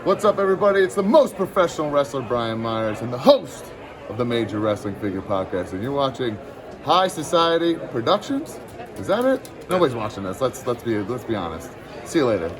What's up, everybody? It's the most professional wrestler, Brian Myers, and the host of the Major Wrestling Figure Podcast. And you're watching High Society Productions. Is that it? Nobody's watching this. Let's be honest. See you later.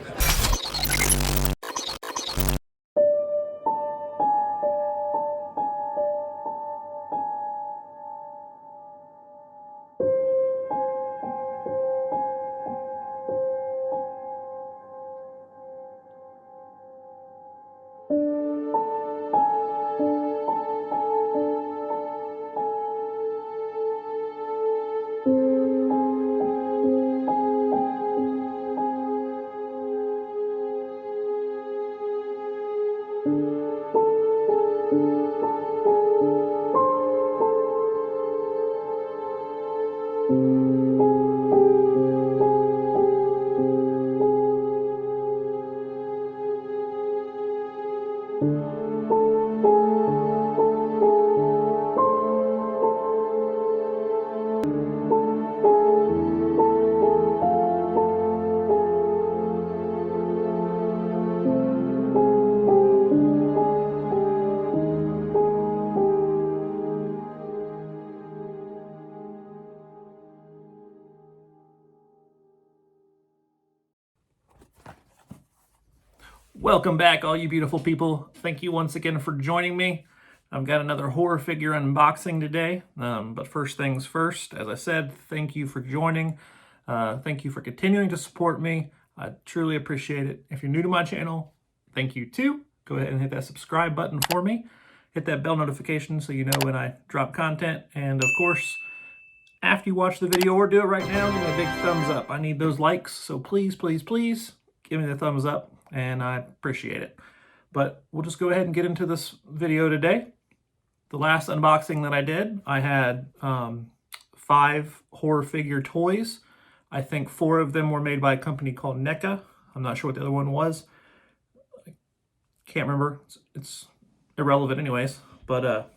Welcome back, all you beautiful people. Thank you once again for joining me. I've got another horror figure unboxing today. But first things first, as I said, thank you for joining. Thank you for continuing to support me. I truly appreciate it. If you're new to my channel, thank you too. Go ahead and hit that subscribe button for me. Hit that bell notification so you know when I drop content. And of course, after you watch the video or do it right now, give me a big thumbs up. I need those likes, so please, please, please give me the thumbs up, and I appreciate it. But we'll just go ahead and get into this video today. The last unboxing that I did, I had 5 horror figure toys. I think 4 of them were made by a company called Neca. I'm not sure what the other one was. I can't remember. It's irrelevant anyways. But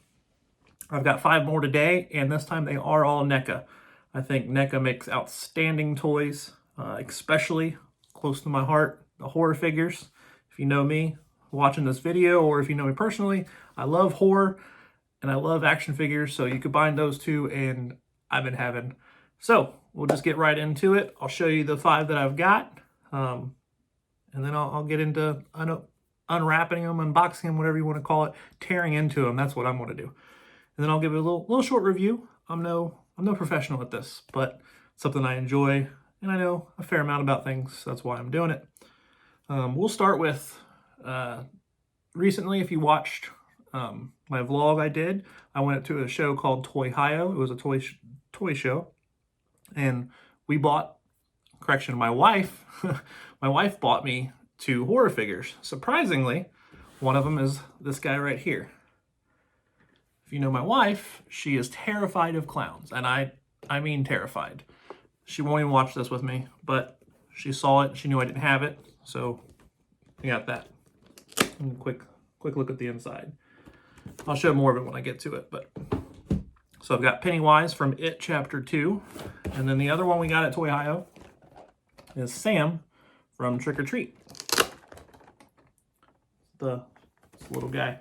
I've got 5 more today, and this time they are all Neca. I think Neca makes outstanding toys, especially close to my heart, the horror figures. If you know me watching this video, or if you know me personally, I love horror and I love action figures, so you combine those two and I'm in heaven. So we'll just get right into it. I'll show you the 5 that I've got, and then I'll get into unwrapping them, unboxing them, whatever you want to call it, tearing into them. That's what I'm going to do. And then I'll give it a little short review. I'm no professional at this, but it's something I enjoy, and I know a fair amount about things, so that's why I'm doing it. We'll start with, recently, if you watched my vlog I did, I went to a show called Toy-Hio. It was a toy show, and we bought, my wife, my wife bought me 2 horror figures. Surprisingly, one of them is this guy right here. If you know my wife, she is terrified of clowns, and I mean terrified. She won't even watch this with me, but she saw it, she knew I didn't have it, so we got that. And quick look at the inside. I'll show more of it when I get to it, but so I've got Pennywise from It Chapter 2, and then the other one we got at Toy-Hio is Sam from Trick or Treat. This little guy.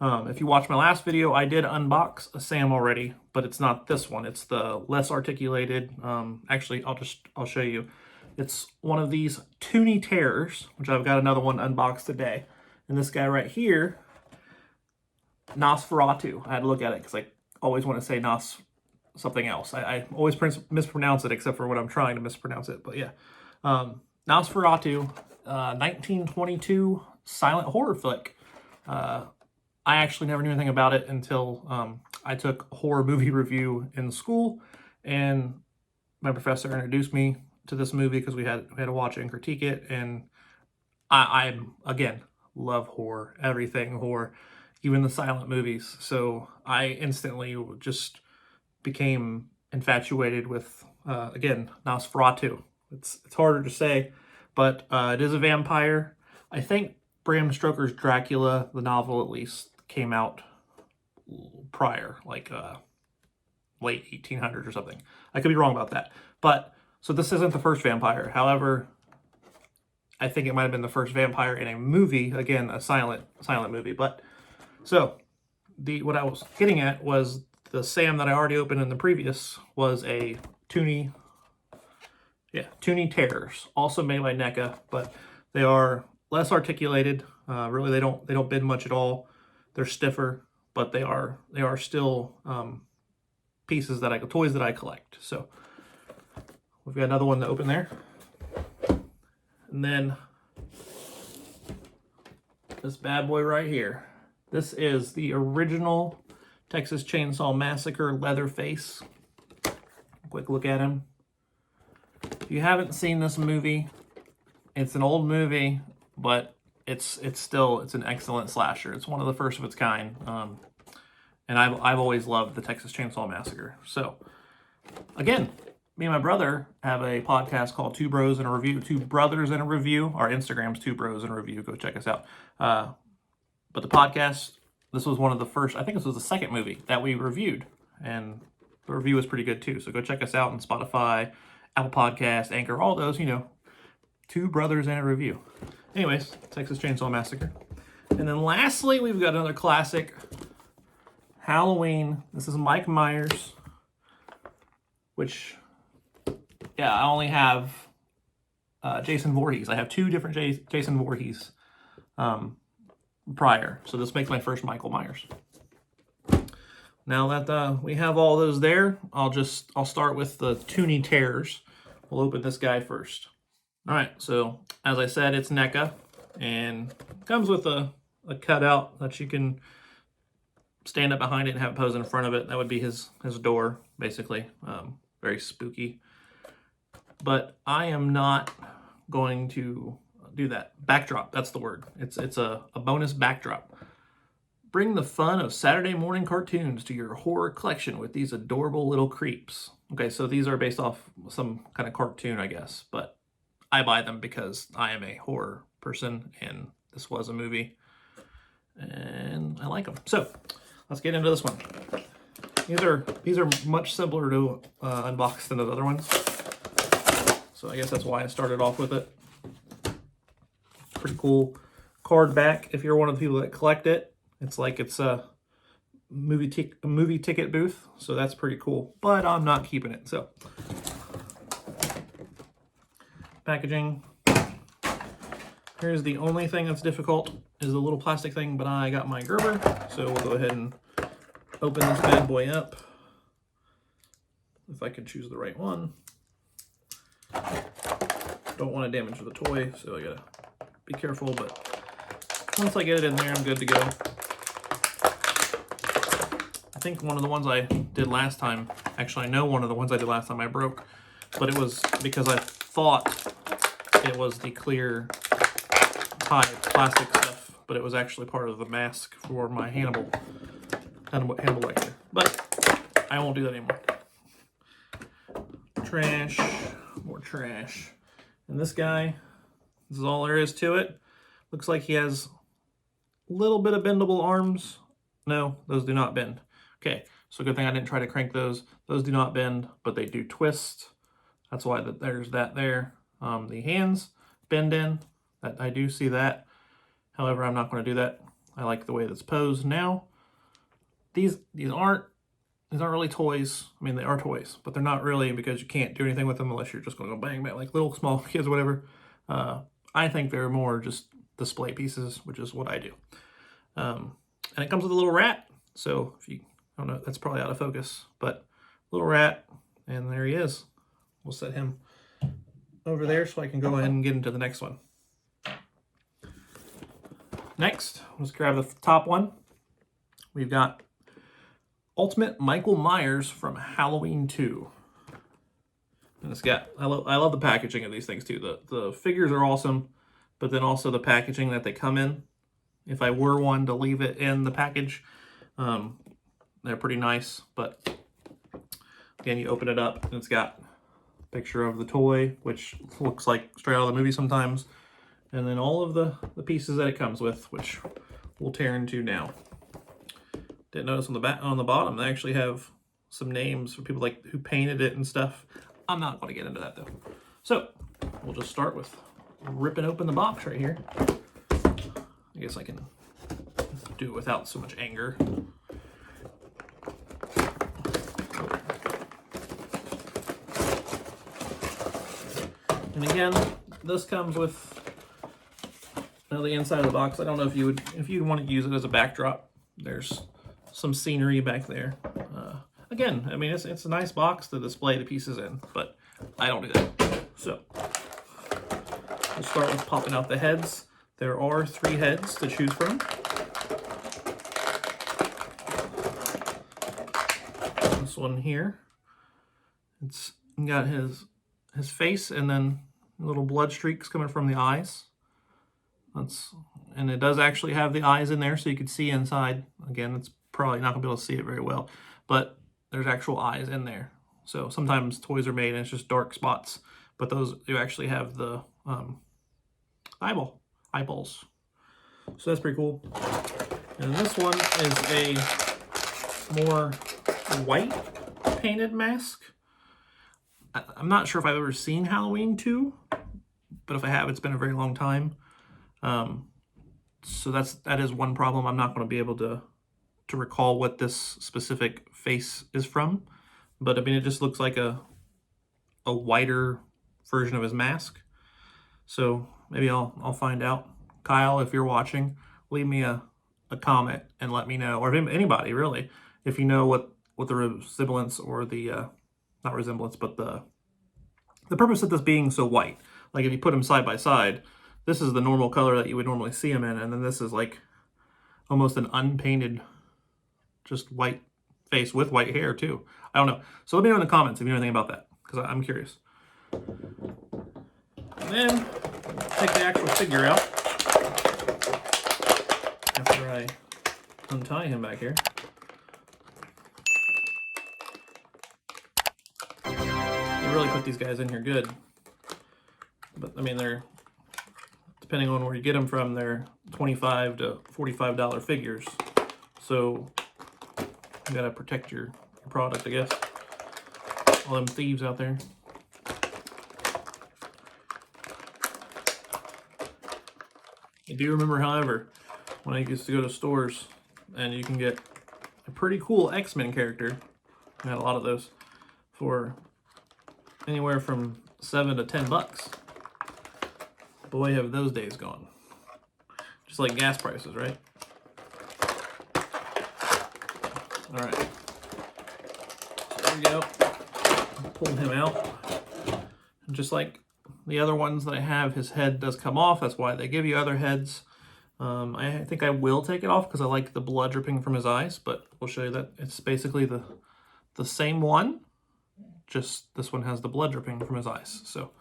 If you watched my last video, I did unbox a Sam already, but it's not this one. It's the less articulated. Actually, I'll show you. It's one of these Toonie Terrors, which I've got another one unboxed today. And this guy right here, Nosferatu. I had to look at it because I always want to say something else. I always mispronounce it except for when I'm trying to mispronounce it. But yeah, Nosferatu, 1922 silent horror flick. I actually never knew anything about it until I took horror movie review in school, and my professor introduced me to this movie because we had to watch it and critique it. And I again love horror, everything horror, even the silent movies. So I instantly just became infatuated with again Nosferatu. It's harder to say, but it is a vampire. I think Bram Stoker's Dracula, the novel at least, came out prior, like late 1800s or something. I could be wrong about that. But so this isn't the first vampire. However, I think it might have been the first vampire in a movie. Again, a silent movie. But so what I was getting at was the Sam that I already opened in the previous was a Toonie Terrors, also made by Neca, but they are less articulated. Really, they don't bend much at all. They're stiffer, but they are still toys that I collect. So we've got another one to open there, and then this bad boy right here. This is the original Texas Chainsaw Massacre Leatherface. Quick look at him. If you haven't seen this movie, it's an old movie, but it's an excellent slasher. It's one of the first of its kind, and I've always loved the Texas Chainsaw Massacre. So again, me and my brother have a podcast called Two Bros and a Review. Two Brothers and a Review. Our Instagram's Two Bros and a Review. Go check us out. But the podcast, this was one of the first. I think this was the second movie that we reviewed, and the review was pretty good too. So go check us out on Spotify, Apple Podcasts, Anchor, all those, Two Brothers and a Review. Anyways, Texas Chainsaw Massacre. And then lastly, we've got another classic, Halloween. This is Mike Myers, which, yeah, I only have Jason Voorhees. I have two different Jason Voorhees prior. So this makes my first Michael Myers. Now that we have all those there, I'll start with the Toonie Terrors. We'll open this guy first. All right, so as I said, it's Neca, and comes with a cutout that you can stand up behind it and have it pose in front of it. That would be his door, basically. Very spooky. But I am not going to do that. Backdrop, that's the word. It's a bonus backdrop. Bring the fun of Saturday morning cartoons to your horror collection with these adorable little creeps. Okay, so these are based off some kind of cartoon, I guess, but I buy them because I am a horror person, and this was a movie, and I like them. So let's get into this one. These are much simpler to unbox than the other ones, so I guess that's why I started off with it. Pretty cool card back if you're one of the people that collect it. It's like it's a movie ticket booth, so that's pretty cool. But I'm not keeping it. So packaging. Here's the only thing that's difficult is the little plastic thing, but I got my Gerber, so we'll go ahead and open this bad boy up. If I can choose the right one. Don't want to damage the toy, so I gotta be careful, but once I get it in there, I'm good to go. I think one of the ones I did last time, actually I know one of the ones I did last time I broke, but it was because I thought it was the clear plastic stuff, but it was actually part of the mask for my Hannibal lecture. But I won't do that anymore. Trash, more trash. And this guy, this is all there is to it. Looks like he has a little bit of bendable arms. No, those do not bend. Okay, so good thing I didn't try to crank those. Those do not bend, but they do twist. That's why there's that there. The hands bend in. I do see that. However, I'm not going to do that. I like the way that's posed now. These aren't really toys. I mean, they are toys, but they're not really, because you can't do anything with them unless you're just going to go bang bang like little small kids or whatever. I think they're more just display pieces, which is what I do. And it comes with a little rat. So if you don't know, that's probably out of focus, but little rat, and there he is. We'll set him over there so I can go ahead and get into the next one. Next, let's grab the top one. We've got Ultimate Michael Myers from Halloween 2. And it's got, I love the packaging of these things too. The figures are awesome, but then also the packaging that they come in. If I were one to leave it in the package, they're pretty nice. But again, you open it up and it's got a picture of the toy, which looks like straight out of the movie sometimes. And then all of the pieces that it comes with, which we'll tear into now. Didn't notice on the bottom, they actually have some names for people like who painted it and stuff. I'm not going to get into that though. So we'll just start with ripping open the box right here. I guess I can do it without so much anger. And again, this comes with the inside of the box. I don't know if you'd want to use it as a backdrop. There's some scenery back there. Again, I mean, it's a nice box to display the pieces in, but I don't do that. So we'll start with popping out the heads. There are 3 heads to choose from. This one here, it's got his face and then little blood streaks coming from the eyes. And it does actually have the eyes in there, so you can see inside. Again, it's probably not gonna be able to see it very well, but there's actual eyes in there. So sometimes toys are made and it's just dark spots, but those do actually have the eyeballs. So that's pretty cool. And this one is a more white painted mask. I'm not sure if I've ever seen Halloween 2, but if I have, it's been a very long time. So that is one problem. I'm not going to be able to recall what this specific face is from, but I mean, it just looks like a whiter version of his mask. So maybe I'll find out. Kyle, if you're watching, leave me a comment and let me know, or if anybody really, if you know what the resemblance or the not resemblance, but the purpose of this being so white. Like if you put them side by side, this is the normal color that you would normally see them in, and then this is like almost an unpainted, just white face with white hair too. I don't know. So let me know in the comments if you know anything about that, because I'm curious. And then take the actual figure out after I untie him back here. They really put these guys in here good. But I mean, they're, depending on where you get them from, they're $25 to $45 figures. So you gotta protect your product, I guess. All them thieves out there. I do remember, however, when I used to go to stores and you can get a pretty cool X-Men character, I had a lot of those, for anywhere from $7 to $10. Boy, have those days gone. Just like gas prices, right? All right. There we go. Pull him out. And just like the other ones that I have, his head does come off. That's why they give you other heads. I think I will take it off because I like the blood dripping from his eyes, but we'll show you that it's basically the same one, just this one has the blood dripping from his eyes. So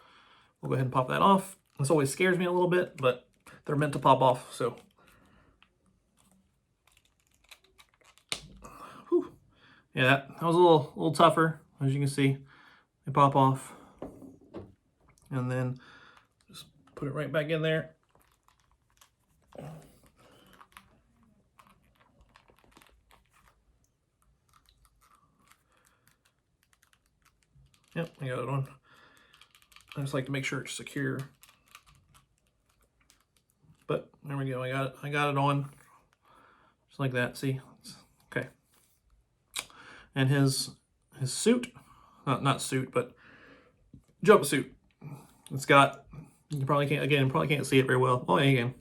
we'll go ahead and pop that off. This always scares me a little bit, but they're meant to pop off, so. Whew. Yeah, that was a little tougher, as you can see. They pop off. And then just put it right back in there. Yep, I got it on. I just like to make sure it's secure. But there we go. I got it on, just like that. See, okay. And his suit, not suit, but jumpsuit. It's got, you probably can't see it very well. Oh yeah, you can.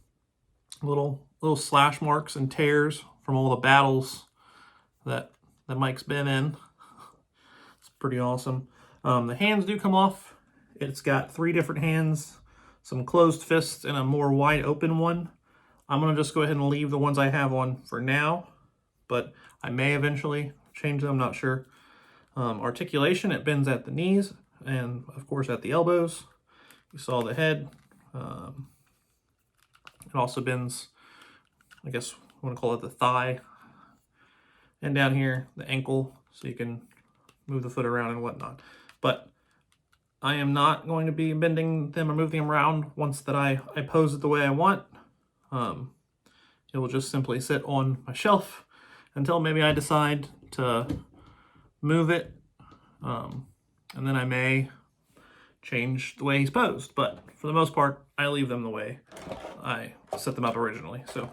Little slash marks and tears from all the battles that Mike's been in. It's pretty awesome. The hands do come off. It's got 3 different hands, some closed fists, and a more wide open one. I'm gonna just go ahead and leave the ones I have on for now, but I may eventually change them, not sure. Articulation, it bends at the knees and of course at the elbows. You saw the head. It also bends, I guess I want to call it the thigh, and down here the ankle, so you can move the foot around and whatnot. But I am not going to be bending them or moving them around once that I pose it the way I want. It will just simply sit on my shelf until maybe I decide to move it, and then I may change the way he's posed. But for the most part, I leave them the way I set them up originally. So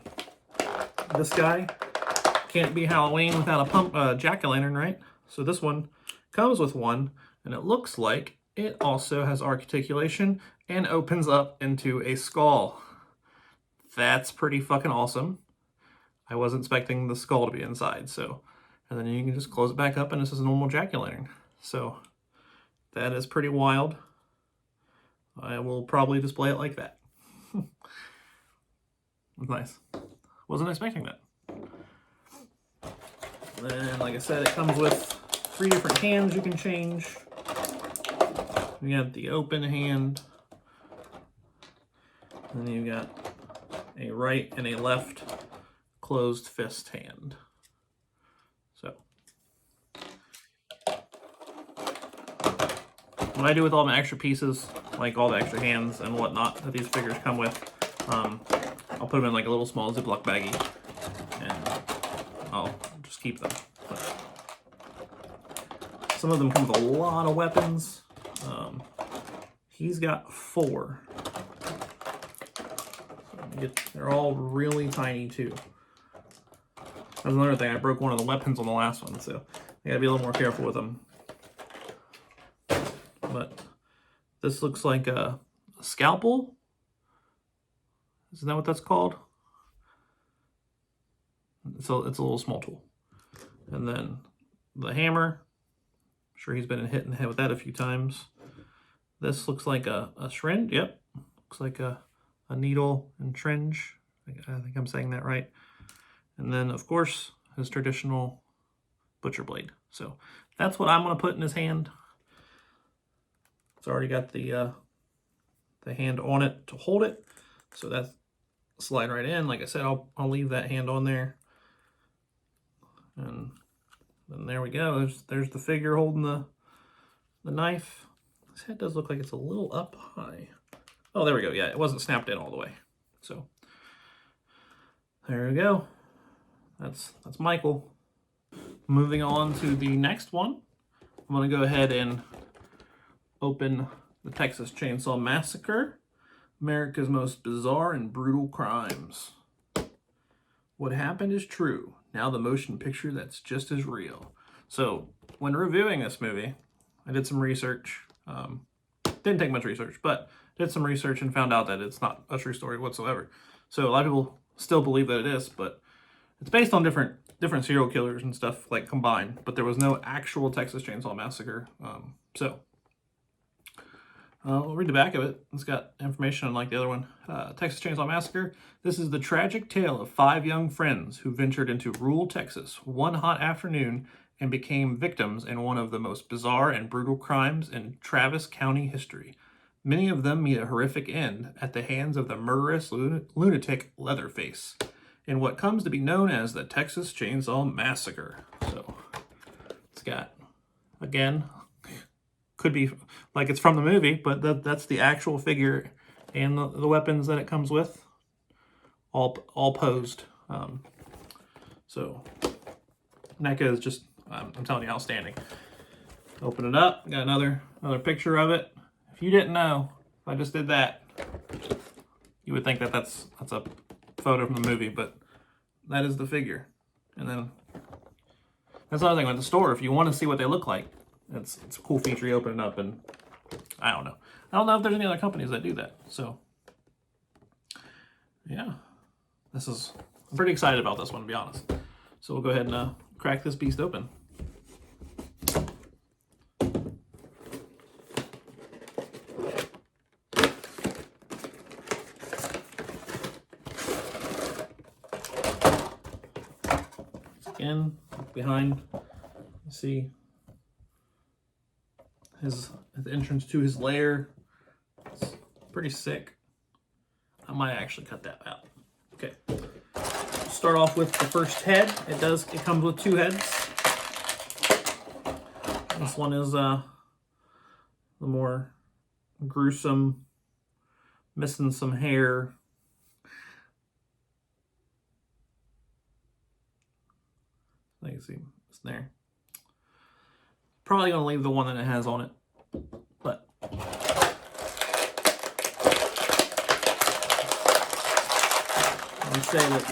this guy can't be Halloween without a jack-o'-lantern, right? So this one comes with one, and it looks like it also has articulation and opens up into a skull. That's pretty fucking awesome. I wasn't expecting the skull to be inside, so. And then you can just close it back up and this is a normal jack-o'-lantern. So that is pretty wild. I will probably display it like that. Nice. Wasn't expecting that. Then, like I said, it comes with 3 different hands you can change. You got the open hand. And then you've got a right and a left closed fist hand. So what I do with all my extra pieces, like all the extra hands and whatnot that these figures come with, I'll put them in like a little small Ziploc baggie and I'll just keep them. But some of them come with a lot of weapons. He's got 4. They're all really tiny too. That's another thing, I broke one of the weapons on the last one, so I gotta be a little more careful with them. But this looks like a scalpel. Isn't that what that's called? So it's a little small tool. And then the hammer. I'm sure he's been hit in the head with that a few times. This looks like a syringe. Yep. Looks like a needle and syringe. I think I'm saying that right. And then, of course, his traditional butcher blade. So that's what I'm going to put in his hand. It's already got the hand on it to hold it. So that's slide right in. Like I said, I'll leave that hand on there. And then there we go. There's the figure holding the knife. His head does look like it's a little up high. Oh, there we go. Yeah, it wasn't snapped in all the way. So there we go. That's Michael. Moving on to the next one. I'm going to go ahead and open the Texas Chainsaw Massacre, America's Most Bizarre and Brutal Crimes. What happened is true. Now the motion picture that's just as real. So when reviewing this movie, I did some research. Didn't take much research, but did some research and found out that it's not a true story whatsoever. So a lot of people still believe that it is, but it's based on different serial killers and stuff like combined, but there was no actual Texas Chainsaw Massacre. I'll read the back of it. It's got information unlike the other one. Texas Chainsaw Massacre. This is the tragic tale of 5 young friends who ventured into rural Texas one hot afternoon and became victims in one of the most bizarre and brutal crimes in Travis County history. Many of them meet a horrific end at the hands of the murderous lunatic Leatherface in what comes to be known as the Texas Chainsaw Massacre. So it's got, again, could be like it's from the movie, but that's the actual figure and the weapons that it comes with, all posed. So Neca is just, I'm telling you, outstanding. Open it up. Got another picture of it. If you didn't know, if I just did that, you would think that that's a photo from the movie, but that is the figure. And then that's another thing with the store. If you want to see what they look like, it's a cool feature. You open it up, and I don't know if there's any other companies that do that. So yeah, I'm pretty excited about this one, to be honest. So we'll go ahead and crack this beast open. Again, behind, you see his entrance to his lair. It's pretty sick. I might actually cut that out. Okay. Start off with the first head. It comes with 2 heads. This one is the more gruesome, missing some hair. You can see it's there. Probably gonna leave the one that it has on it, but They say that,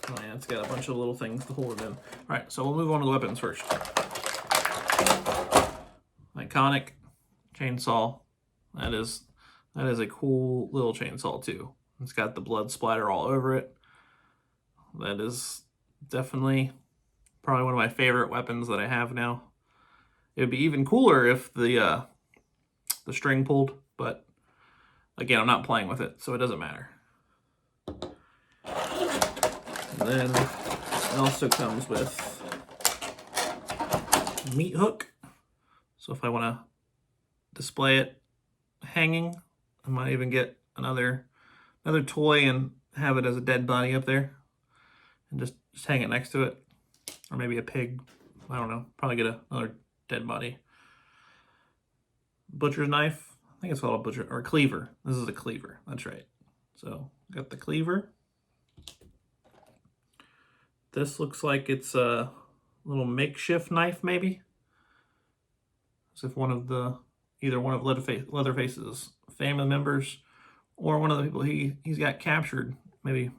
oh yeah, it's got a bunch of little things to hold it in. All right, so we'll move on to the weapons first. Iconic chainsaw. That is a cool little chainsaw too. It's got the blood splatter all over it. That is definitely probably one of my favorite weapons that I have now. It would be even cooler if the string pulled, but again, I'm not playing with it, so it doesn't matter. And then it also comes with a meat hook. So if I want to display it hanging, I might even get another toy and have it as a dead body up there and just hang it next to it. Or maybe a pig. I don't know. Probably get another dead body. Butcher's knife. I think it's called a butcher or a cleaver. This is a cleaver. That's right. So got the cleaver. This looks like it's a little makeshift knife, maybe. As if either one of Leatherface's family members or one of the people he's got captured maybe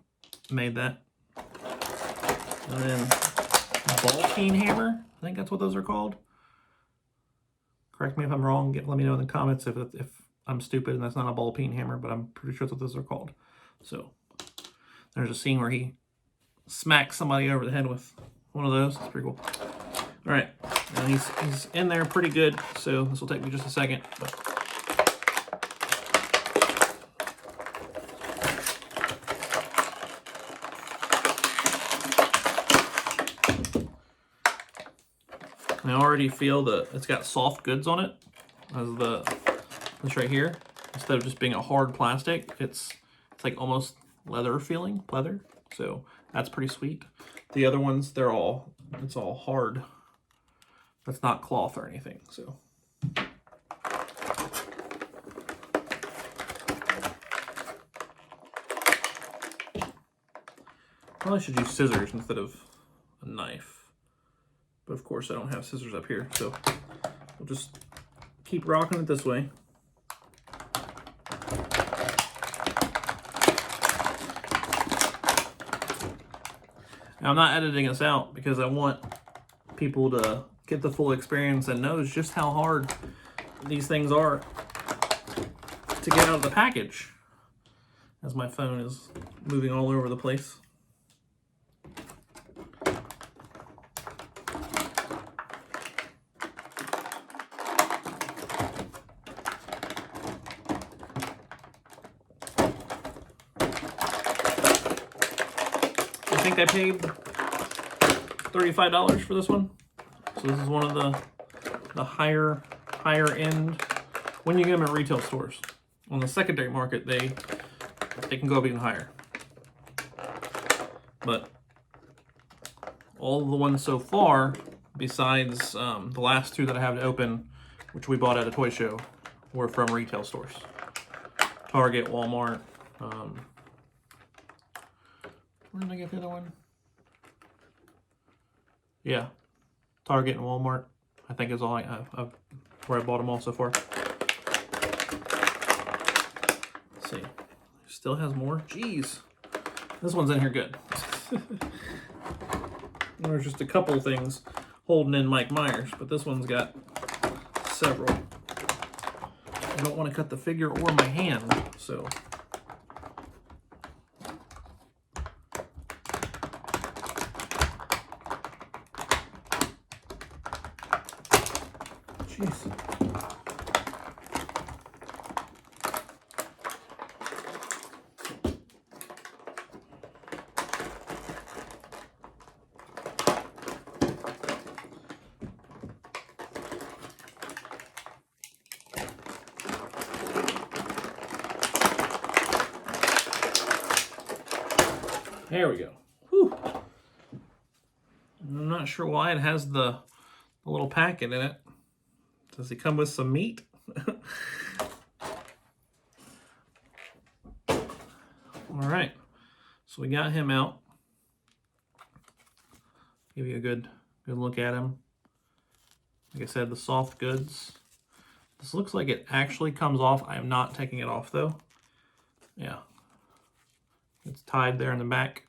made that. And then ball peen hammer. I think that's what those are called. Correct me if I'm wrong. Let me know in the comments if I'm stupid and that's not a ball peen hammer, but I'm pretty sure that's what those are called. So there's a scene where he smacks somebody over the head with one of those. It's pretty cool. All right, and he's in there pretty good. So this will take me just a second. I already feel it's got soft goods on it. As this right here, instead of just being a hard plastic, it's like almost leather feeling, leather. So that's pretty sweet. The other ones, it's all hard. That's not cloth or anything. So probably should use scissors instead of a knife. But of course I don't have scissors up here, so we'll just keep rocking it this way. Now, I'm not editing this out because I want people to get the full experience and knows just how hard these things are to get out of the package, as my phone is moving all over the place. I think I paid $35 for this one. So this is one of the higher end when you get them at retail stores. On the secondary market, they can go up even higher. But all of the ones so far, besides the last two that I have to open, which we bought at a toy show, were from retail stores. Target, Walmart. Where did I get the other one? Yeah, Target and Walmart, I think is all I have where I bought them all so far. Let's see, still has more. Jeez, this one's in here good. There's just a couple things holding in Mike Myers, but this one's got several. I don't want to cut the figure or my hand, so. Jeez. There we go. Whew. I'm not sure why it has the little packet in it. Does he come with some meat? All right, so we got him out. Give you a good look at him. Like I said, the soft goods. This looks like it actually comes off. I am not taking it off though. Yeah. It's tied there in the back,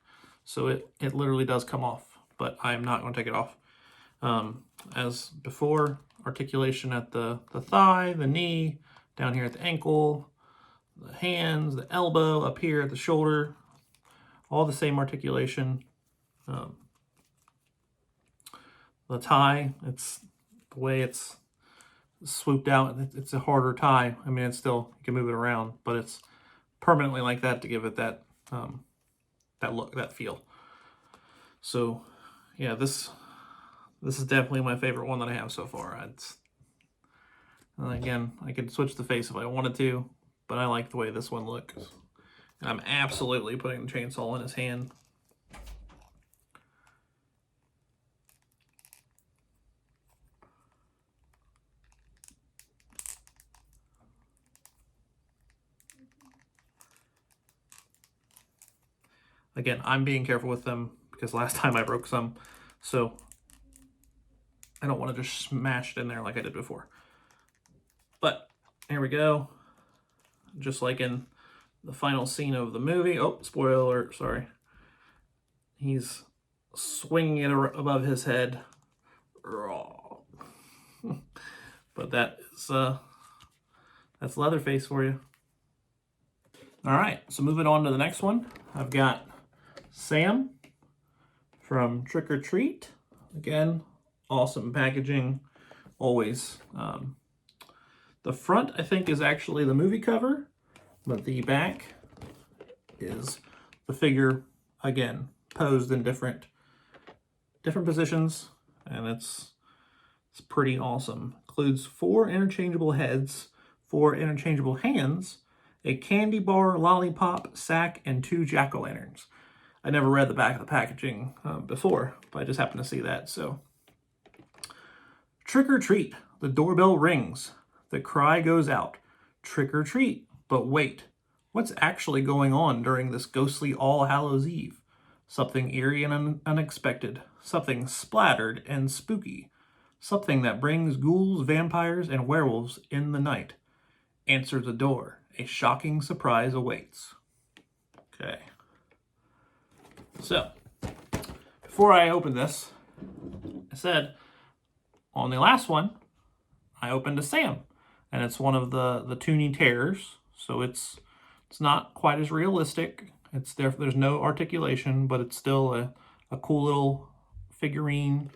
so it literally does come off, but I'm not going to take it off. As before, articulation at the thigh, the knee, down here at the ankle, the hands, the elbow, up here at the shoulder, all the same articulation. The tie, it's the way it's swooped out. It's a harder tie. I mean, it's still, you can move it around, but it's permanently like that to give it that that look, that feel. So yeah, this is definitely my favorite one that I have so far. And again, I could switch the face if I wanted to, but I like the way this one looks. And I'm absolutely putting the chainsaw in his hand. Again, I'm being careful with them because last time I broke some, so I don't want to just smash it in there like I did before. But here we go. Just like in the final scene of the movie. Oh, spoiler alert, sorry. He's swinging it above his head. But that's Leatherface for you. All right, so moving on to the next one. I've got Sam from Trick or Treat. Again, awesome packaging, always. The front, I think, is actually the movie cover, but the back is the figure, again, posed in different positions, and it's pretty awesome. Includes 4 interchangeable heads, 4 interchangeable hands, a candy bar, lollipop, sack, and 2 jack-o'-lanterns. I never read the back of the packaging before, but I just happened to see that, so. Trick or treat. The doorbell rings. The cry goes out. Trick or treat. But wait, what's actually going on during this ghostly All Hallows Eve? Something eerie and unexpected. Something splattered and spooky. Something that brings ghouls, vampires, and werewolves in the night. Answer the door. A shocking surprise awaits. Okay. So, before I open this, I said on the last one, I opened a Sam, and it's one of the Toonie Terrors, so it's not quite as realistic. It's there's no articulation, but it's still a cool little figurine,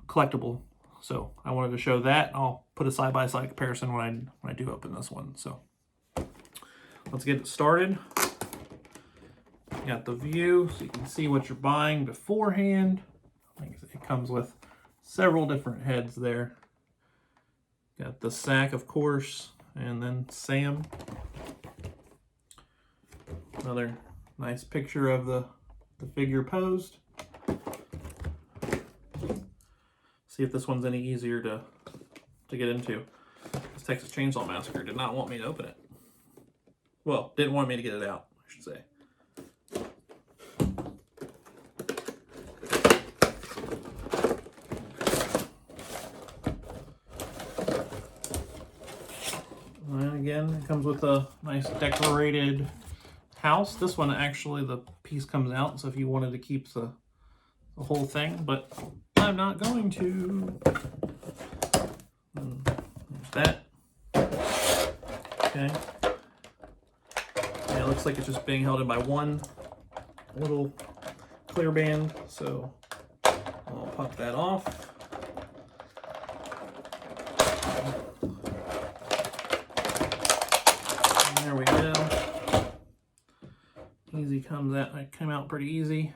collectible. So I wanted to show that. I'll put a side-by-side comparison when I do open this one. So let's get it started. You got the view, so you can see what you're buying beforehand. It comes with several different heads there. Got the sack, of course, and then Sam. Another nice picture of the figure posed. See if this one's any easier to get into. This Texas Chainsaw Massacre did not want me to open it. Well, didn't want me to get it out, I should say. And again, it comes with a nice decorated house. This one, actually, the piece comes out, so if you wanted to keep the whole thing, but I'm not going to. There's that. Okay. Yeah, it looks like it's just being held in by one little clear band, so I'll pop that off. And there we go. Easy comes out. It came out pretty easy.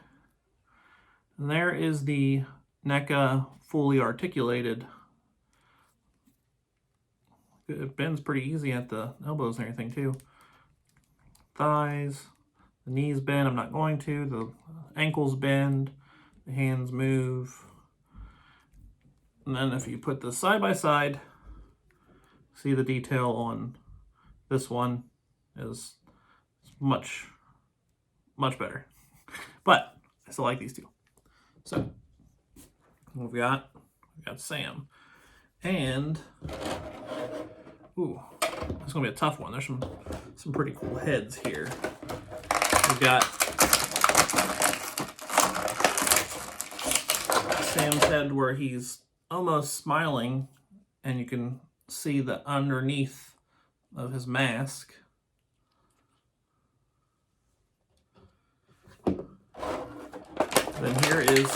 And there is the Neca fully articulated. It bends pretty easy at the elbows and everything too. Thighs, the knees bend, I'm not going to. The ankles bend, the hands move. And then if you put this side by side, see the detail on this one is much better. But I still like these two. So we've got Sam, and ooh, it's gonna be a tough one. There's some pretty cool heads here. We've got Sam's head where he's almost smiling, and you can see the underneath of his mask. Then here is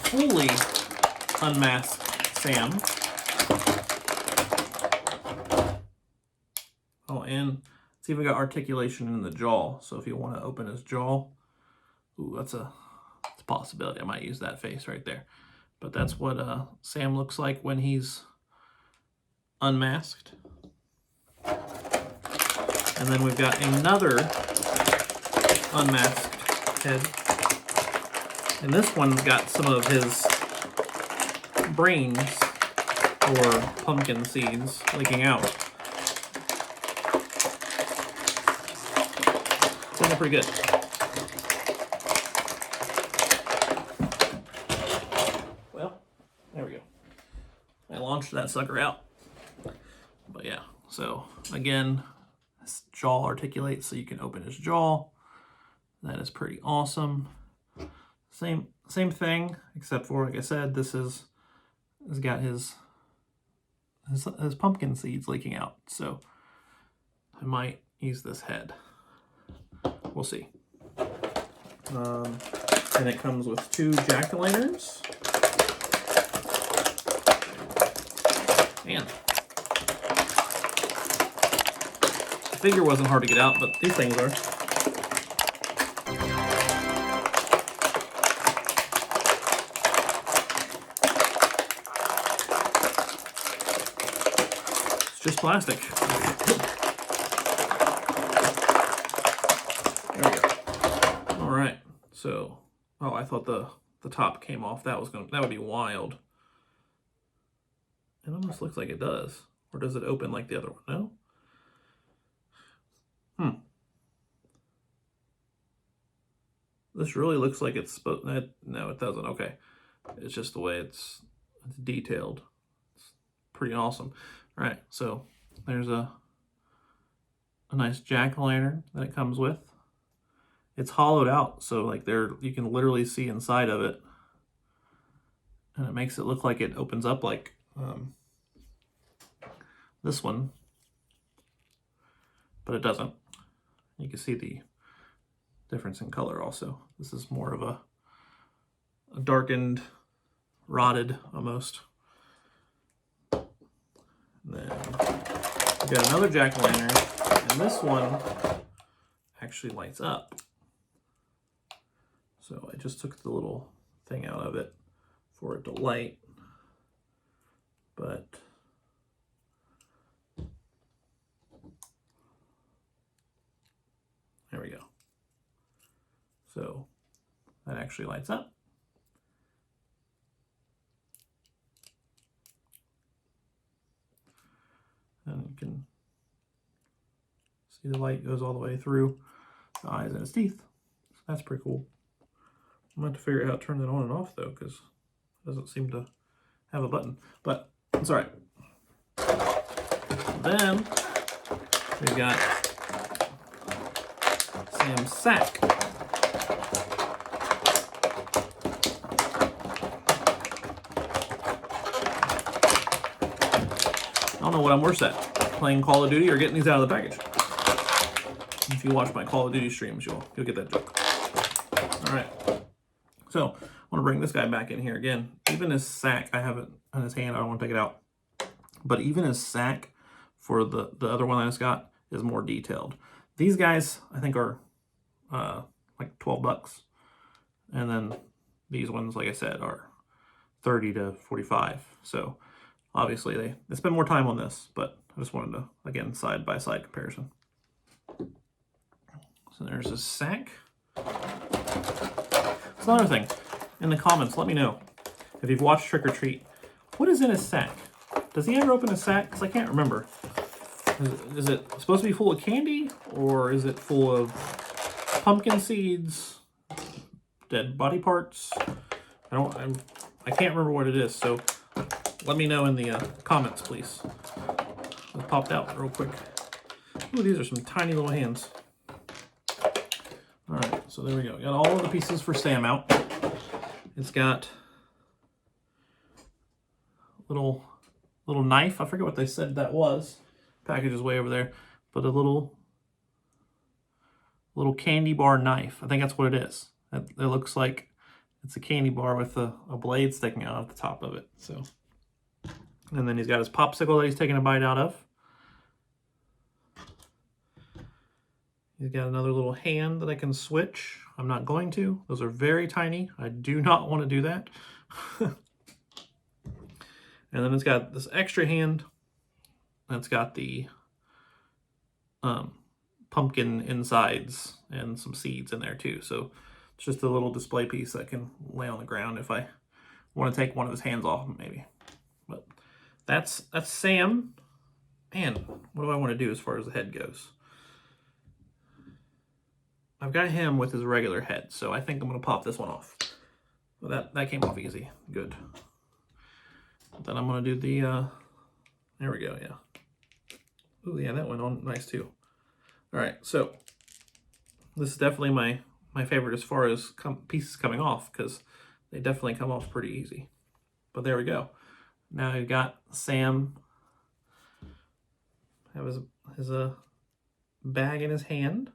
fully unmasked Sam. Oh, and it's even got articulation in the jaw. So if you want to open his jaw, ooh, that's a possibility. I might use that face right there. But that's what Sam looks like when he's unmasked. And then we've got another unmasked head. And this one's got some of his brains or pumpkin seeds leaking out. It's looking pretty good. Well, there we go. I launched that sucker out. But yeah, so again, his jaw articulates so you can open his jaw. That is pretty awesome. Same thing, except for, like I said, this has got his pumpkin seeds leaking out. So I might use this head. We'll see. And it comes with 2 jack-o'-lanterns. Man, the figure wasn't hard to get out, but these things are. Just plastic. There we go. All right. So, oh, I thought the top came off. That would be wild. It almost looks like it does. Or does it open like the other one? No. This really looks like it's supposed. No, it doesn't. Okay. It's just the way it's detailed. It's pretty awesome. All right, so there's a nice jack-o'-lantern that it comes with. It's hollowed out, so like you can literally see inside of it, and it makes it look like it opens up like this one, but it doesn't. You can see the difference in color also. This is more of a darkened, rotted almost. Then we got another jack-o'-lantern, and this one actually lights up. So I just took the little thing out of it for it to light, but there we go. So that actually lights up. And you can see the light goes all the way through the eyes and his teeth. So that's pretty cool. I'm going to have to figure out how to turn that on and off though, because it doesn't seem to have a button. But it's all right. Then we've got Sam's sack. I don't know what I'm worse at, playing Call of Duty or getting these out of the package. If you watch my Call of Duty streams, you'll get that joke. All right, so I want to bring this guy back in here again. Even his sack, I have it in his hand. I don't want to take it out, but even his sack for the other one I just got is more detailed. These guys I think are like $12, and then these ones, like I said, are 30 to 45. So obviously, they spend more time on this, but I just wanted to, again, side-by-side comparison. So there's a sack. That's another thing. In the comments, let me know if you've watched Trick or Treat. What is in his sack? Does he ever open a sack? Because I can't remember. Is it supposed to be full of candy? Or is it full of pumpkin seeds? Dead body parts? I can't remember what it is, so let me know in the comments, please. So it popped out real quick. Ooh, these are some tiny little hands. All right, so there we go. Got all of the pieces for Sam out. It's got a little knife. I forget what they said that was. Package is way over there, but a little candy bar knife. I think that's what it is. It looks like it's a candy bar with a blade sticking out at the top of it. So, and then he's got his popsicle that he's taking a bite out of. He's got another little hand that I can switch. I'm not going to. Those are very tiny. I do not want to do that. And then it's got this extra hand that's got the pumpkin insides and some seeds in there too. So it's just a little display piece that can lay on the ground if I want to take one of his hands off maybe. But that's Sam. Man, what do I want to do as far as the head goes? I've got him with his regular head, so I think I'm going to pop this one off. Well, that came off easy. Good. Then I'm going to do the, there we go, yeah. Oh, yeah, that went on nice too. All right, so this is definitely my favorite as far as pieces coming off, because they definitely come off pretty easy. But there we go. Now you've got Sam have his bag in his hand.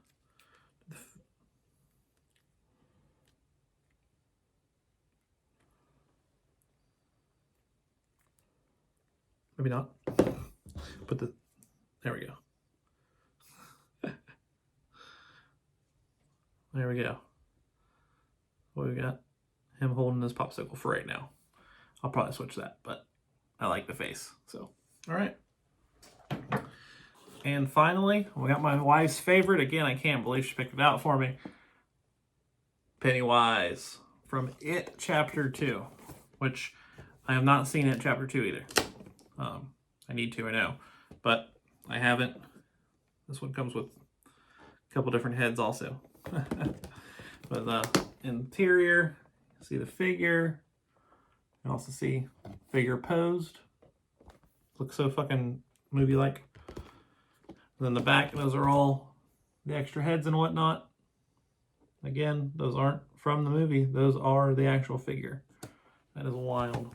Maybe not. But there we go. There we go. Well, we got him holding his popsicle for right now. I'll probably switch that, but I like the face. So, all right. And finally, we got my wife's favorite. Again, I can't believe she picked it out for me. Pennywise from It Chapter 2, which I have not seen It Chapter 2 either. I need to, I know, but I haven't. This one comes with a couple different heads also. But interior, see the figure. You can also see figure posed. Looks so fucking movie-like. Then the back, those are all the extra heads and whatnot. Again, those aren't from the movie. Those are the actual figure. That is wild.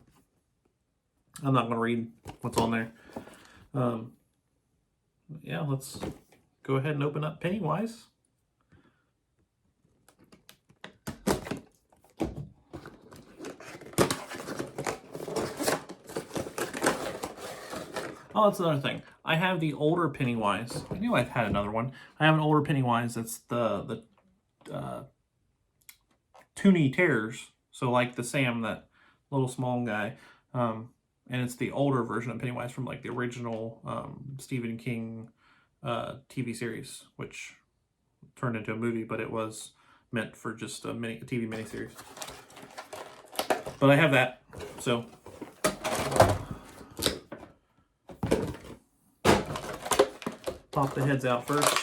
I'm not going to read what's on there. Yeah, let's go ahead and open up Pennywise. Oh, that's another thing. I have the older Pennywise. I knew I had another one. I have an older Pennywise that's the Toonie Terrors. So like the Sam, that little small guy. And it's the older version of Pennywise from like the original Stephen King TV series, which turned into a movie, but it was meant for just a TV miniseries. But I have that, so pop the heads out first.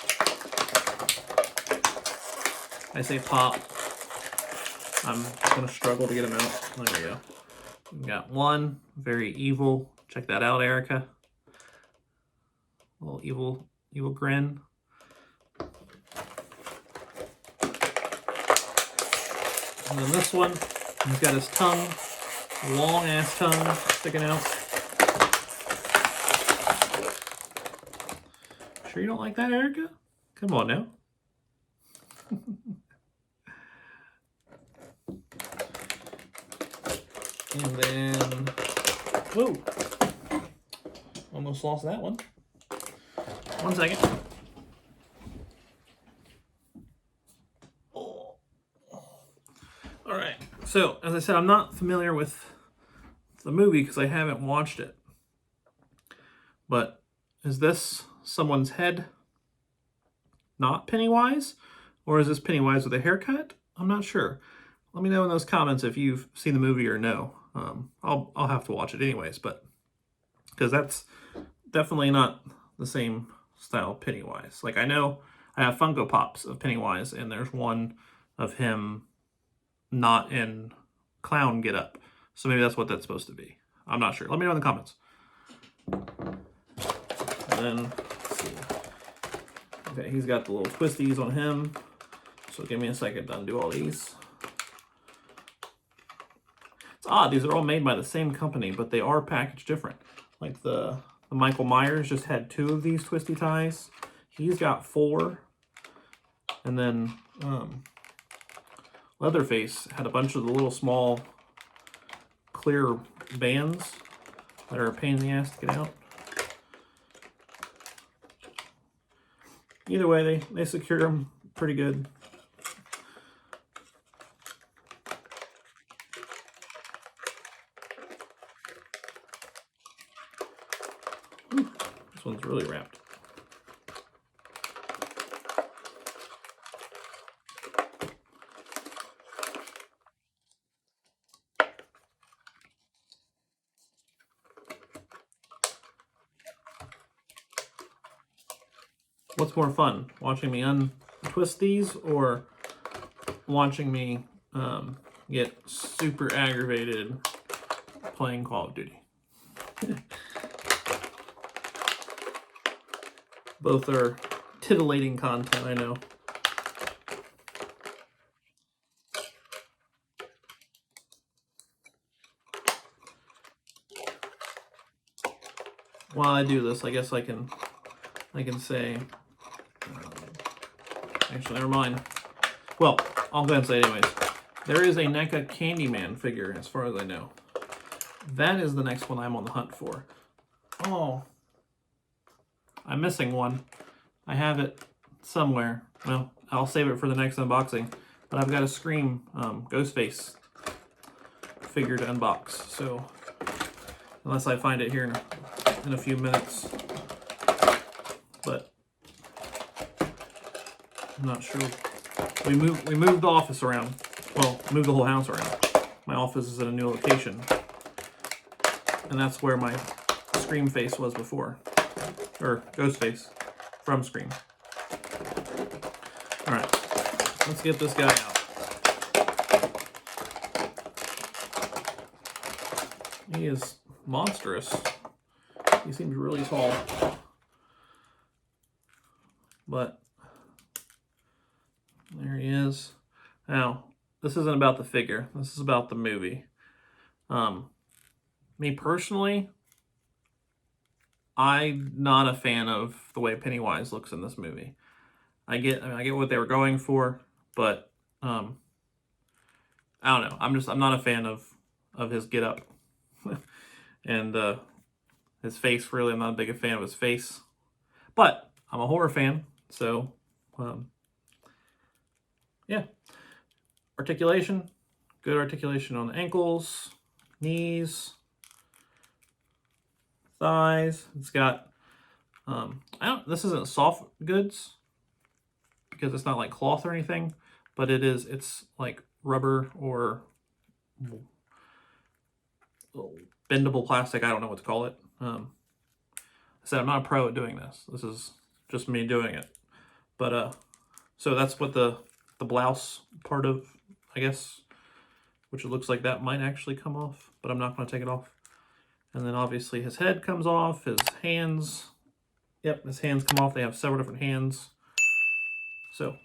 I say pop. I'm gonna struggle to get them out. There we go. We got one, very evil. Check that out, Erica. A little evil grin. And then this one, he's got his tongue, long ass tongue sticking out. Sure you don't like that, Erica? Come on now. And then, whoa, almost lost that one. 1 second. Oh. All right, so as I said, I'm not familiar with the movie because I haven't watched it. But is this someone's head not Pennywise? Or is this Pennywise with a haircut? I'm not sure. Let me know in those comments if you've seen the movie or no. I'll have to watch it anyways, but because that's definitely not the same style Pennywise. Like I know I have Funko Pops of Pennywise, and there's one of him not in clown getup. So maybe that's what that's supposed to be. I'm not sure. Let me know in the comments. then, let's see. Okay, he's got the little twisties on him. So give me a second to undo all these. It's odd, these are all made by the same company, but they are packaged different. Like the Michael Myers just had 2 of these twisty ties. He's got 4. And then Leatherface had a bunch of the little small clear bands that are a pain in the ass to get out. Either way, they secure them pretty good. Ooh, this one's really wrapped. What's more fun, watching me untwist these or watching me get super aggravated playing Call of Duty? Both are titillating content, I know. While I do this, I guess I can say, actually, never mind. Well, I'll go ahead and say it anyways. There is a NECA Candyman figure, as far as I know. That is the next one I'm on the hunt for. Oh, I'm missing one. I have it somewhere. Well, I'll save it for the next unboxing. But I've got a Scream Ghostface figure to unbox. So, unless I find it here in a few minutes. But I'm not sure. We moved the office around. Well, moved the whole house around. My office is at a new location. And that's where my Scream face was before. Or Ghostface from Scream. Alright, let's get this guy out. He is monstrous. He seems really tall. But there he is. Now, this isn't about the figure. This is about the movie. Me personally, I'm not a fan of the way Pennywise looks in this movie. I get what they were going for, but I don't know. I'm not a fan of his get-up. And his face, really, I'm not a big a fan of his face. But I'm a horror fan, so yeah. Articulation, good articulation on the ankles, knees, thighs. It's got this isn't soft goods because it's not like cloth or anything, but it's like rubber or bendable plastic. I don't know what to call it. I said I'm not a pro at doing this. This is just me doing it. But so that's what the blouse part of, I guess, which it looks like that might actually come off, but I'm not going to take it off. And then obviously his head comes off, his hands. Yep, his hands come off. They have several different hands. So,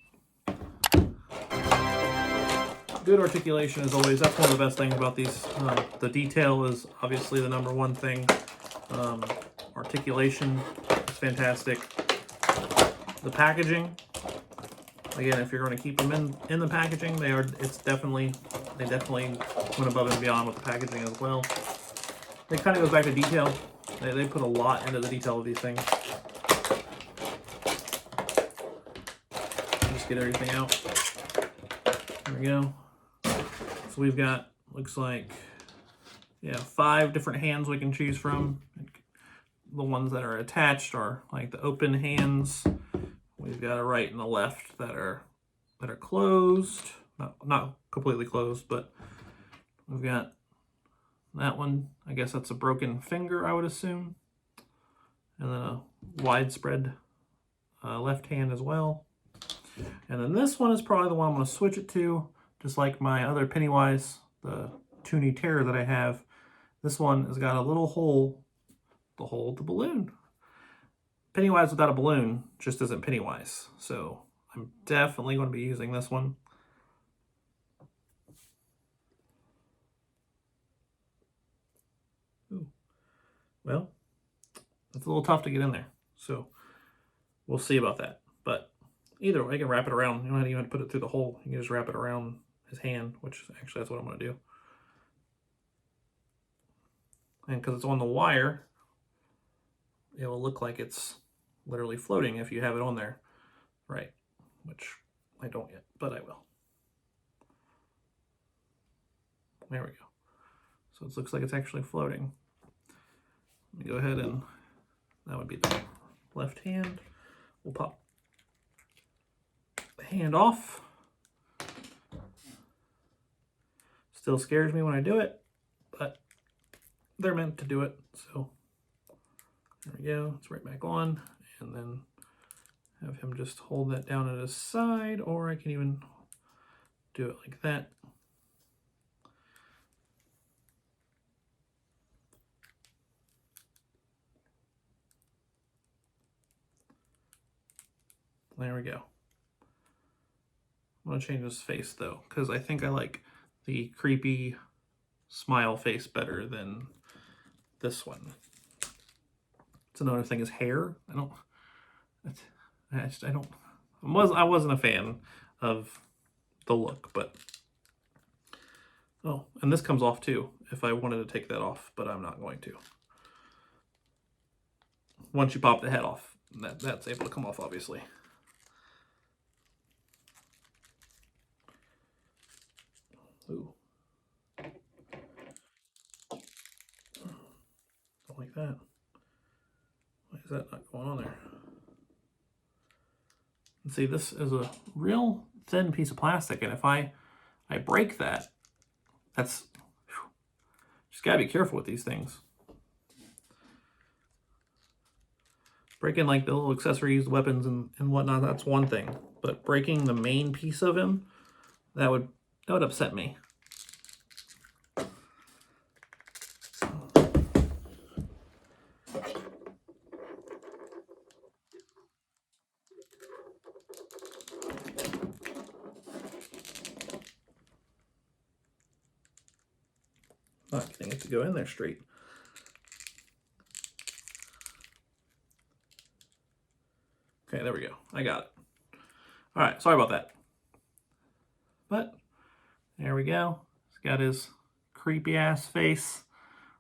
good articulation as always. That's one of the best things about these. The detail is obviously the #1 thing. Articulation is fantastic. The packaging, again, if you're going to keep them in the packaging, they definitely went above and beyond with the packaging as well. It kind of goes back to detail. They put a lot into the detail of these things. Just get everything out. There we go. So we've got, looks like, yeah, 5 different hands we can choose from. The ones that are attached are like the open hands. We've got a right and a left that are closed. Not completely closed, but we've got that one. I guess that's a broken finger, I would assume. And then a widespread left hand as well. And then this one is probably the one I'm going to switch it to, just like my other Pennywise, the Toonie Terror that I have. This one has got a little hole to hold the balloon. Pennywise without a balloon just isn't Pennywise. So I'm definitely going to be using this one. Ooh. Well, it's a little tough to get in there. So we'll see about that. But either way, you can wrap it around. You don't even have to put it through the hole. You can just wrap it around his hand, which actually that's what I'm going to do. And because it's on the wire, it will look like it's literally floating if you have it on there. Right. Which I don't yet, but I will. There we go. So it looks like it's actually floating. Let me go ahead and, that would be the left hand. We'll pop the hand off. Still scares me when I do it, but they're meant to do it. So there we go. It's right back on, and then have him just hold that down at his side, or I can even do it like that. There we go. I'm going to change his face though, because I think I like the creepy smile face better than this one. So another thing is hair. I wasn't a fan of the look, but oh, and this comes off too if I wanted to take that off, but I'm not going to. Once you pop the head off, that's able to come off, obviously. Ooh. Don't like that. Why is that not going on there? And see, this is a real thin piece of plastic, and if I break that, that's, just gotta be careful with these things. Breaking like the little accessories, weapons, and whatnot, that's one thing. But breaking the main piece of him, that would upset me. Not getting it to go in there straight. Okay, there we go. I got it. All right, sorry about that. But there we go. He's got his creepy ass face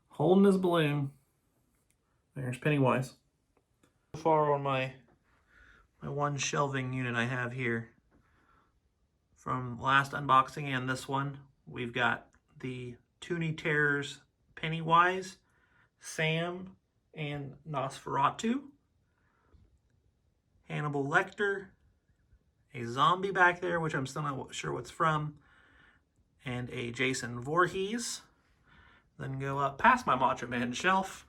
holding his balloon. There's Pennywise. So far on my one shelving unit I have here, from last unboxing and this one, we've got the Toonie Terrors Pennywise, Sam, and Nosferatu, Hannibal Lecter, a zombie back there, which I'm still not sure what's from, and a Jason Voorhees. Then go up past my Macho Man shelf,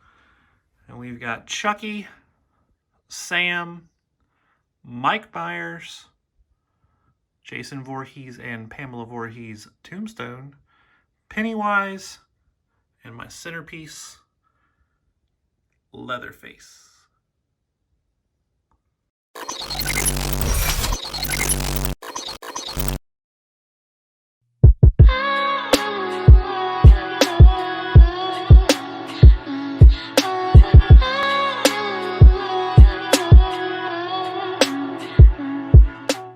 and we've got Chucky, Sam, Mike Myers, Jason Voorhees and Pamela Voorhees Tombstone, Pennywise, and my centerpiece, Leatherface.